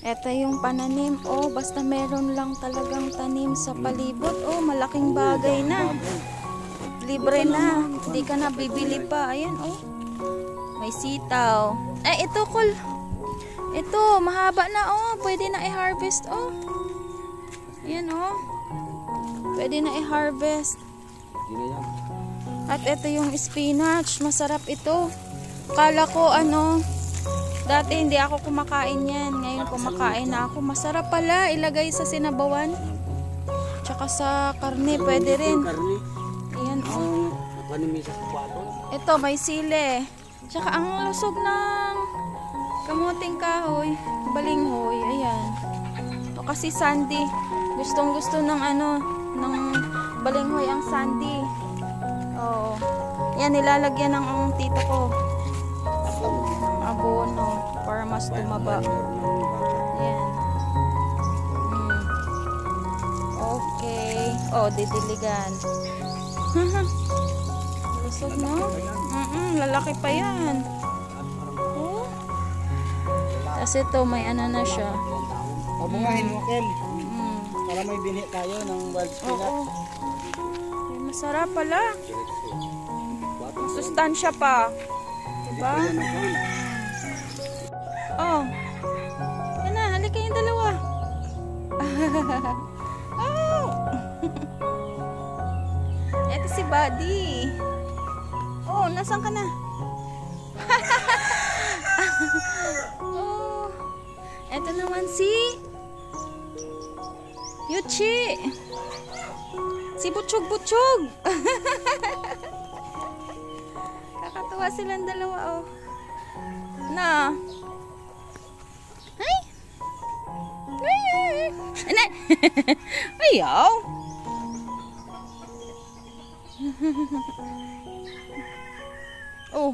Ito yung pananim. Oh, basta meron lang talagang tanim sa palibot. Oh, malaking bagay na. Libre na. Hindi ka na bibili pa. Ayan, oh. May sitaw. Eh, ito, Kol. Ito, mahaba na, oh. Pwede na i-harvest, oh. Ayan, oh. Pwede na i-harvest. At ito yung spinach. Masarap ito. Kala ko, dati hindi ako kumakain yan. Ngayon kumakain na ako. Masarap pala. Ilagay sa sinabawan. Tsaka sa karne. Pwede rin. Ayan, oh. Ito, may sili. Tsaka ang lusog ng kamuting kahoy. Balinghoy. Ayan. O kasi sandy. Gustong gusto ng ng balinghoy ang sandy. Oo. Ayan, nilalagyan ng tito ko. Abono para mas tumaba. Ayan. Okay. Oh, didiligan. Lusog, no? Lalaki pa yan. Oh. Tapos ito, may na siya. Pabungahin mo, Kel. Para may bini tayo ng wild spinach. Oo. Ay, masarap pala. Sustansya pa. Diba? Oh. Yan na, halika yung dalawa. Oh. Ito si Buddy. Oh, nasan ka na? Oh. Ito naman si Yuchi. Si Butchog-Butchog. Kakatuwa silang dalawa, oh. Na. Ay. Ay. Ayaw. Oh.